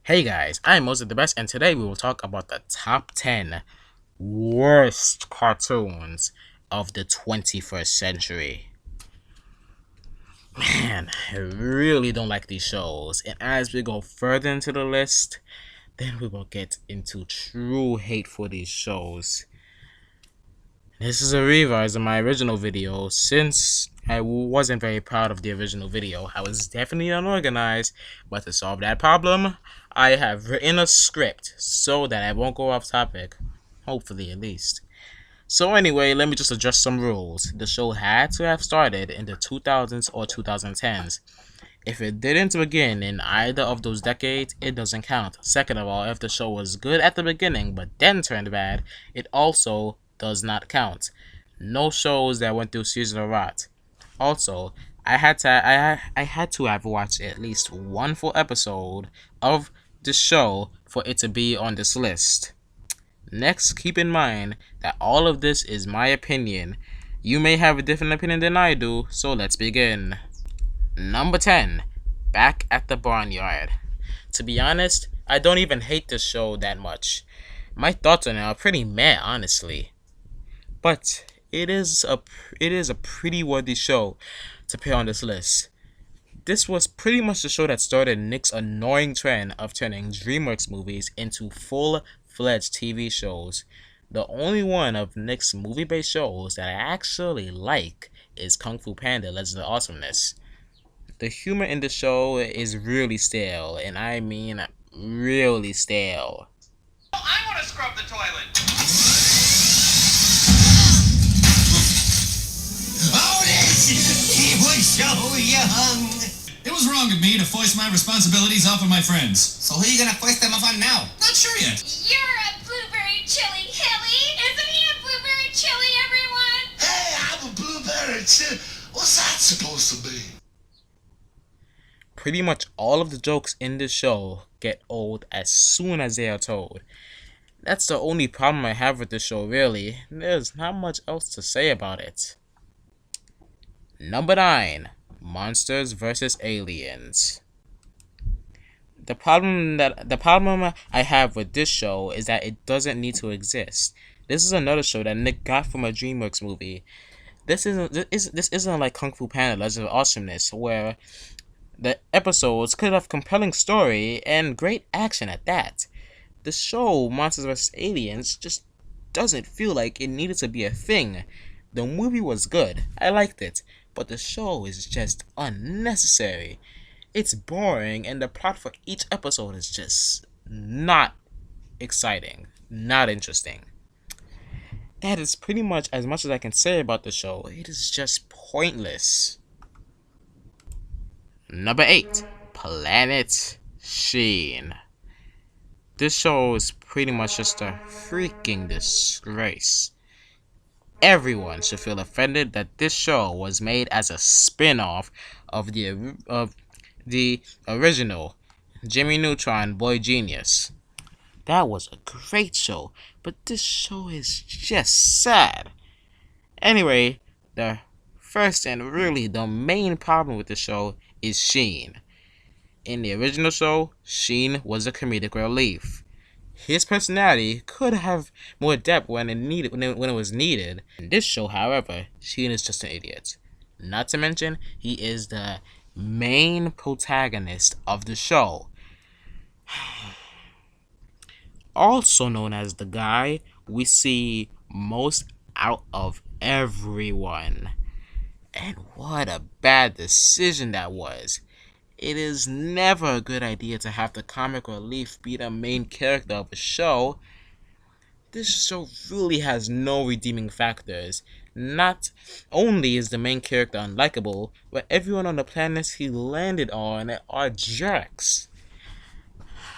Hey guys, I'm Moses the Best, and today we will talk about the top 10 worst cartoons of the 21st century. Man, I really don't like these shows, and as we go further into the list, then we will get into true hate for these shows. This is a revise of my original video. Since I wasn't very proud of the original video, I was definitely unorganized, but to solve that problem, I have written a script so that I won't go off topic. Hopefully, at least. So anyway, let me just address some rules. The show had to have started in the 2000s or 2010s. If it didn't begin in either of those decades, it doesn't count. Second of all, if the show was good at the beginning but then turned bad, it also does not count. No shows that went through seasonal rot. Also, I had to have watched at least one full episode of the show for it to be on this list. Next, keep in mind that all of this is my opinion. You may have a different opinion than I do, so let's begin. Number 10, Back at the Barnyard. To be honest, I don't even hate this show that much. My thoughts on it are pretty meh, honestly. But it is a pretty worthy show to put on this list. This was pretty much the show that started Nick's annoying trend of turning DreamWorks movies into full-fledged TV shows. The only one of Nick's movie-based shows that I actually like is Kung Fu Panda: Legends of Awesomeness. The humor in the show is really stale, and I mean really stale. I want to scrub the toilet. He was so young. It was wrong of me to foist my responsibilities off of my friends. So who are you gonna foist them off on now? Not sure yet. You're a blueberry chili hilly. Isn't he a blueberry chili, everyone? Hey, I'm a blueberry chili. What's that supposed to be? Pretty much all of the jokes in this show get old as soon as they are told. That's the only problem I have with this show, really. There's not much else to say about it. Number 9, Monsters vs. Aliens. The problem I have with this show is that it doesn't need to exist. This is another show that Nick got from a DreamWorks movie. This isn't like Kung Fu Panda: Legends of Awesomeness, where the episodes could have compelling story and great action at that. The show Monsters vs. Aliens just doesn't feel like it needed to be a thing. The movie was good, I liked it, but the show is just unnecessary. It's boring, and the plot for each episode is just not exciting, not interesting. That is pretty much as I can say about the show. It is just pointless. Number 8, Planet Sheen. This show is pretty much just a freaking disgrace. Everyone should feel offended that this show was made as a spin-off of the original Jimmy Neutron Boy Genius. That was a great show, but this show is just sad. Anyway, the first and really the main problem with the show is Sheen. In the original show, Sheen was a comedic relief. His personality could have more depth when it was needed. In this show, however, Sheen is just an idiot. Not to mention, he is the main protagonist of the show. Also known as the guy we see most out of everyone. And what a bad decision that was. It is never a good idea to have the comic relief be the main character of a show. This show really has no redeeming factors. Not only is the main character unlikable, but everyone on the planets he landed on are jerks.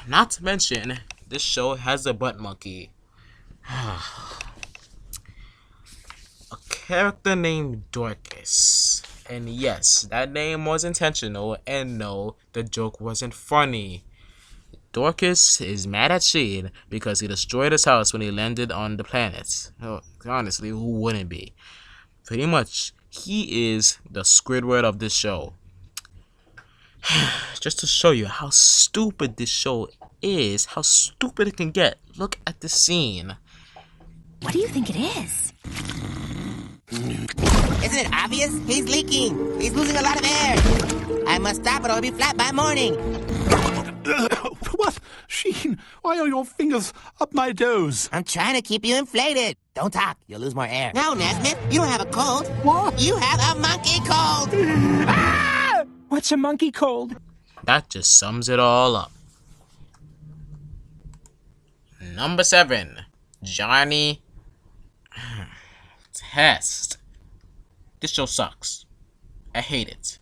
Not to mention, this show has a butt monkey. A character named Dorcas. And yes, that name was intentional, and no, the joke wasn't funny. Dorcas is mad at Sheen because he destroyed his house when he landed on the planet. Oh, honestly, who wouldn't be? Pretty much, he is the Squidward of this show. Just to show you how stupid this show is, how stupid it can get, look at the scene. What do you think it is? Isn't it obvious? He's leaking. He's losing a lot of air. I must stop it or he'll be flat by morning. What? Sheen, why are your fingers up my toes? I'm trying to keep you inflated. Don't talk. You'll lose more air. No, Nesmith, you don't have a cold. What? You have a monkey cold. Ah! What's a monkey cold? That just sums it all up. Number 7. Johnny Test. This show sucks. I hate it.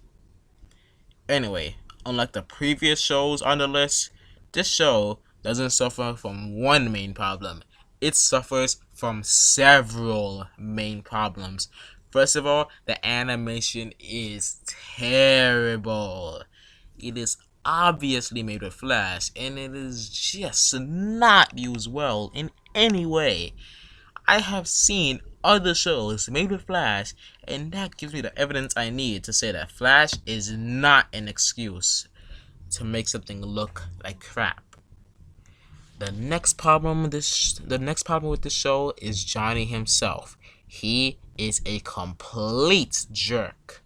Anyway, unlike the previous shows on the list, this show doesn't suffer from one main problem. It suffers from several main problems. First of all, the animation is terrible. It is obviously made with Flash, and it is just not used well in any way. I have seen other shows made with Flash, and that gives me the evidence I need to say that Flash is not an excuse to make something look like crap. The next problem with this show is Johnny himself. He is a complete jerk.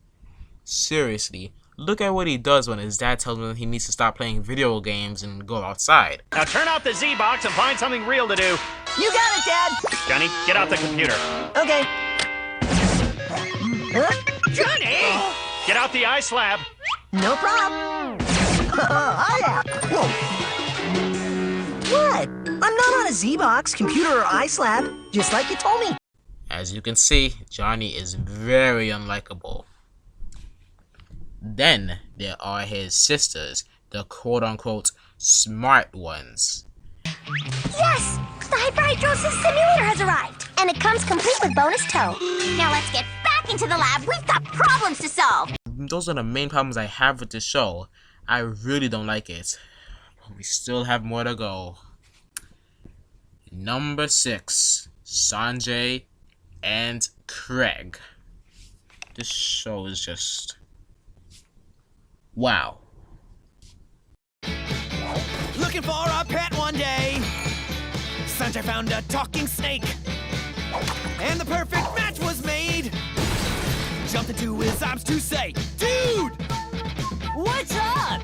Seriously, look at what he does when his dad tells him he needs to stop playing video games and go outside. Now turn off the Z-Box and find something real to do. You got it, Dad. Johnny, get out the computer. Okay. Johnny! Get out the ice lab. No problem. What? I'm not on a Z-Box, computer, or ice lab, just like you told me. As you can see, Johnny is very unlikable. Then there are his sisters, the quote-unquote smart ones. Yes! The hyperhidrosis simulator has arrived! And it comes complete with bonus tow. Now let's get back into the lab. We've got problems to solve. Those are the main problems I have with this show. I really don't like it. But we still have more to go. Number 6. Sanjay and Craig. This show is just... wow. Looking for a pet one day. Sanjay found a talking snake. And the perfect match was made. Jumped into his arms to say, "Dude, what's up?"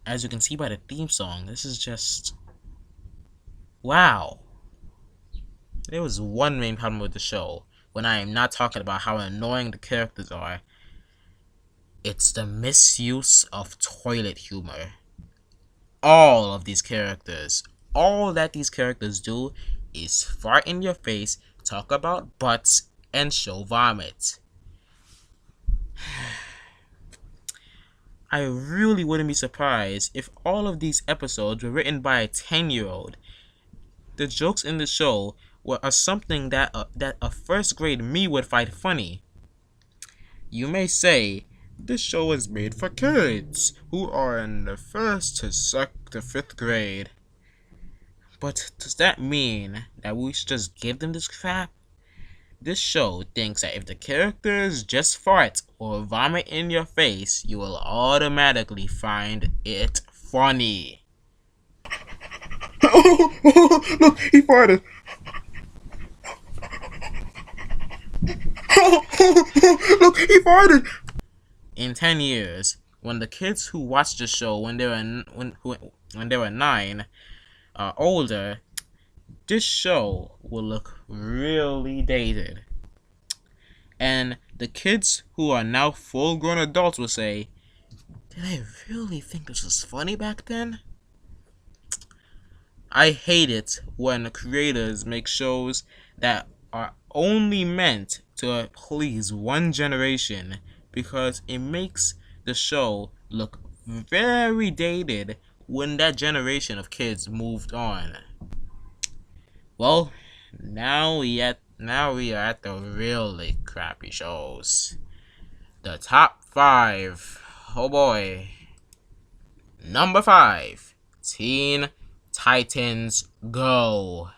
As you can see by the theme song, this is just... wow. There was one main problem with the show, when I am not talking about how annoying the characters are. It's the misuse of toilet humor. All of these characters, all that these characters do is fart in your face, talk about butts, and show vomit. I really wouldn't be surprised if all of these episodes were written by a 10-year-old. The jokes in the show are something that a first grade me would find funny. You may say, this show is made for kids who are in the 1st to 5th grade. But does that mean that we should just give them this crap? This show thinks that if the characters just fart or vomit in your face, you will automatically find it funny. Look, he farted. Look, he farted. In 10 years, when the kids who watched the show when they were 9 are older, this show will look really dated. And the kids who are now full-grown adults will say, did I really think this was funny back then? I hate it when creators make shows that are only meant to please one generation, because it makes the show look very dated when that generation of kids moved on. Well, now we are at the really crappy shows. The top 5. Oh boy. Number 5. Teen Titans Go.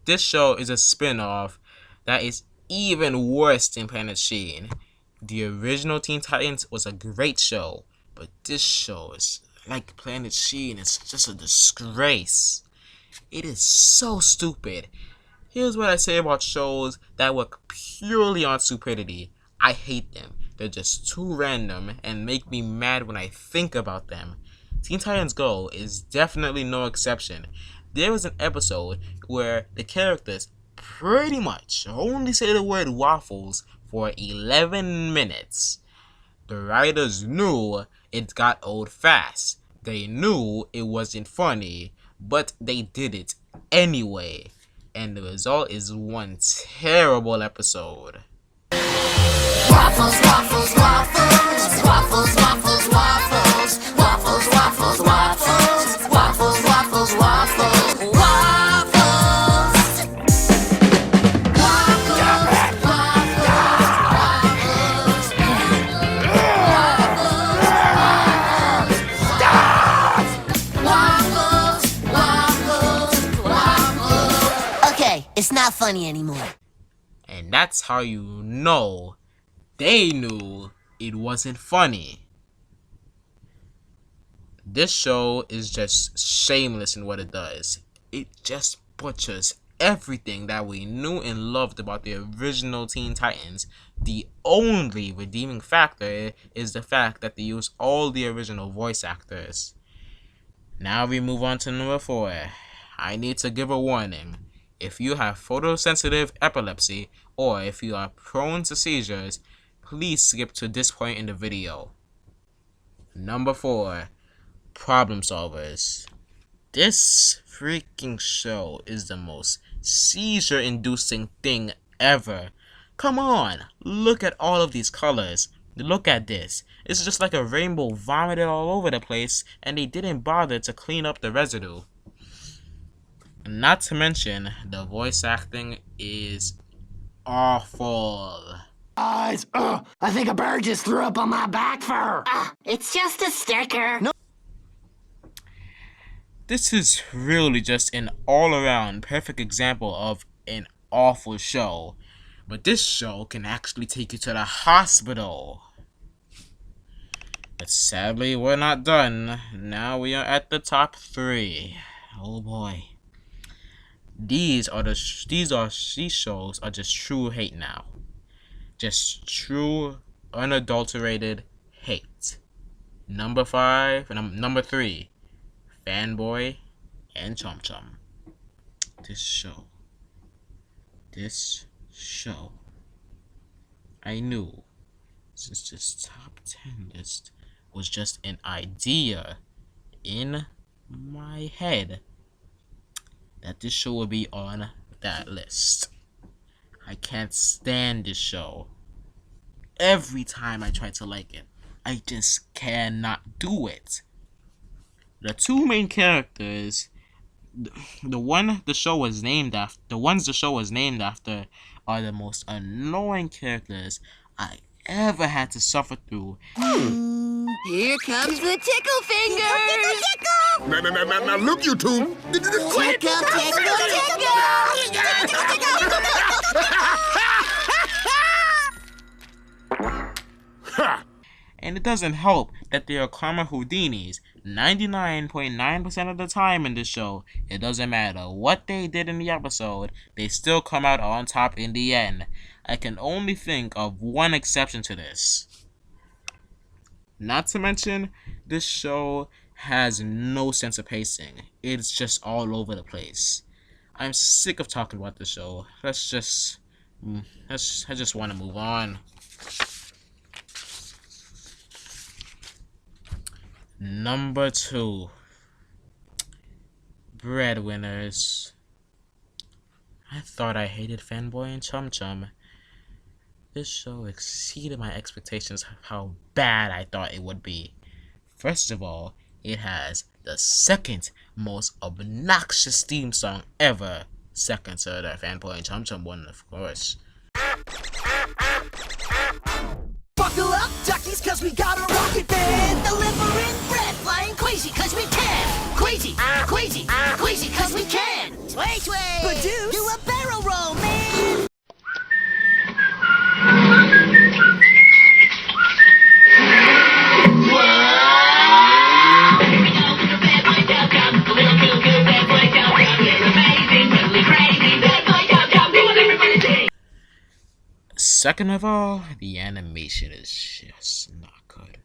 This show is a spin-off that is even worse than Planet Sheen. The original Teen Titans was a great show, but this show is like Planet Sheen. It's just a disgrace. It is so stupid. Here's what I say about shows that work purely on stupidity. I hate them. They're just too random and make me mad when I think about them. Teen Titans Go is definitely no exception. There was an episode where the characters pretty much only say the word waffles for 11 minutes. The writers knew it got old fast. They knew it wasn't funny, but they did it anyway. And the result is one terrible episode. Waffles, waffles, waffles, waffles, waffles, waffles, waffles, waffles, waffles, waffles, waffles, waffles, Okay, it's not funny anymore. And that's how you know they knew it wasn't funny. This show is just shameless in what it does. It just butchers everything that we knew and loved about the original Teen Titans. The only redeeming factor is the fact that they use all the original voice actors. Now we move on to number 4. I need to give a warning. If you have photosensitive epilepsy or if you are prone to seizures, please skip to this point in the video. Number 4. Problem Solvers. This freaking show is the most seizure-inducing thing ever. Come on, look at all of these colors. Look at this. It's just like a rainbow vomited all over the place, and they didn't bother to clean up the residue. Not to mention, the voice acting is awful. Guys, I think a bird just threw up on my back fur. it's just a sticker. No. This is really just an all-around perfect example of an awful show. But this show can actually take you to the hospital. But sadly, we're not done. Now we are at the top 3. Oh boy. These shows are just true hate now. Just true, unadulterated hate. Number 3, Fanboy and Chum Chum. This show, I knew since this top 10 list was just an idea in my head that this show would be on that list. I can't stand this show. Every time I try to like it, I just cannot do it. The two main characters, the ones the show was named after, are the most annoying characters I ever had to suffer through. Here comes the tickle fingers. Now look, you two. Tickle, And it doesn't help that they are karma Houdinis. 99.9% of the time in this show, it doesn't matter what they did in the episode, they still come out on top in the end. I can only think of one exception to this. Not to mention, this show has no sense of pacing. It's just all over the place. I'm sick of talking about this show. I just want to move on. Number 2, Breadwinners. I thought I hated Fanboy and Chum Chum. This show exceeded my expectations of how bad I thought it would be. First of all, it has the second most obnoxious theme song ever. Second to the Fanboy and Chum Chum one, of course. Buckle up, duckies, cause we got a rocket band. Delivering bread, flying crazy, cause we can. Crazy, crazy, crazy, cause we can. Sway, sway. Produce, do a barrel roll, man. Second of all, the animation is just not good.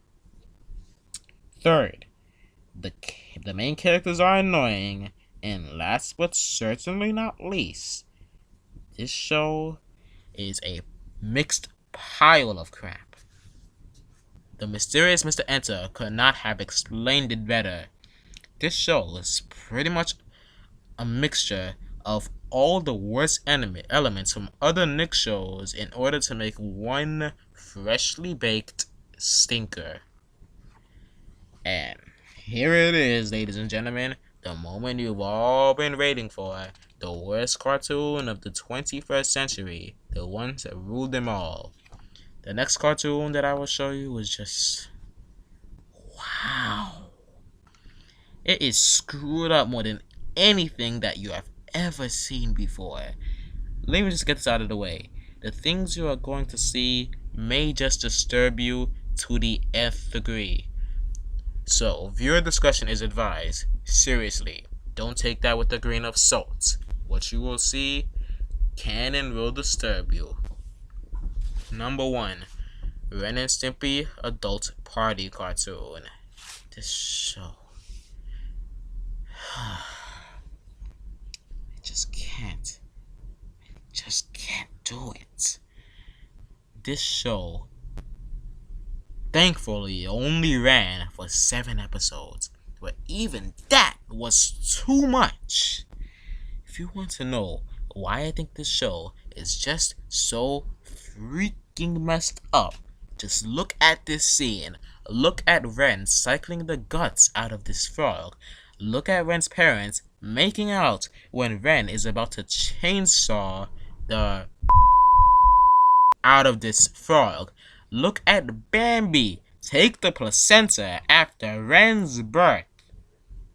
Third, the main characters are annoying. And last but certainly not least, this show is a mixed pile of crap. The mysterious Mr. Enter could not have explained it better. This show is pretty much a mixture of all the worst elements from other Nick shows in order to make one freshly baked stinker. And here it is, ladies and gentlemen, the moment you've all been waiting for. The worst cartoon of the 21st century. The ones that ruled them all. The next cartoon that I will show you was just... wow. It is screwed up more than anything that you have ever seen before. Let me just get this out of the way. The things you are going to see may just disturb you to the nth degree. So, viewer discretion is advised. Seriously, don't take that with a grain of salt. What you will see can and will disturb you. Number 1. Ren and Stimpy Adult Party Cartoon. This show... I just can't. I just can't do it. This show, thankfully, only ran for 7 episodes. But even that was too much. If you want to know why I think this show is just so freaking messed up, just look at this scene. Look at Ren cycling the guts out of this frog. Look at Ren's parents making out when Ren is about to chainsaw the out of this frog. Look at Bambi take the placenta after Ren's birth.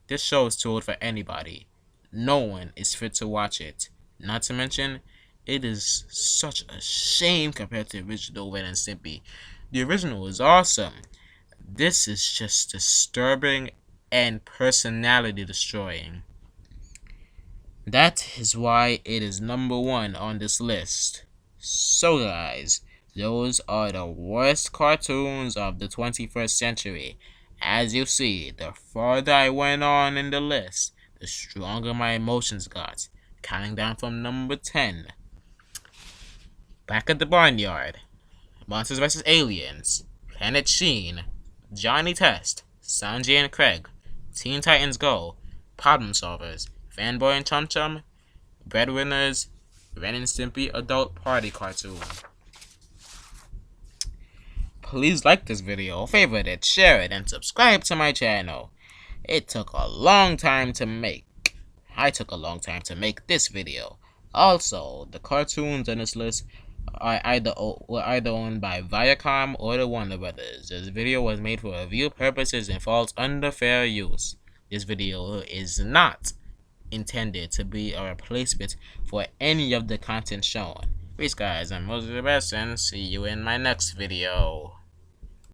This show is too old for anybody. No one is fit to watch it. Not to mention, it is such a shame compared to the original Ren and Stimpy. The original is awesome. This is just disturbing and personality destroying. That is why it is number 1 on this list. So guys, those are the worst cartoons of the 21st century. As you see, the farther I went on in the list, the stronger my emotions got. Counting down from number 10. Back at the Barnyard, Monsters vs. Aliens, Planet Sheen, Johnny Test, Sanjay and Craig, Teen Titans Go, Problem Solvers, Fanboy and Chum Chum, Breadwinners, Ren and Stimpy Adult Party Cartoon. Please like this video, favorite it, share it, and subscribe to my channel. It took a long time to make. I took a long time to make this video. Also, the cartoons on this list are either owned by Viacom or the Warner Brothers. This video was made for review purposes and falls under fair use. This video is not intended to be a replacement for any of the content shown. Peace guys, I'm Moses the Best and see you in my next video.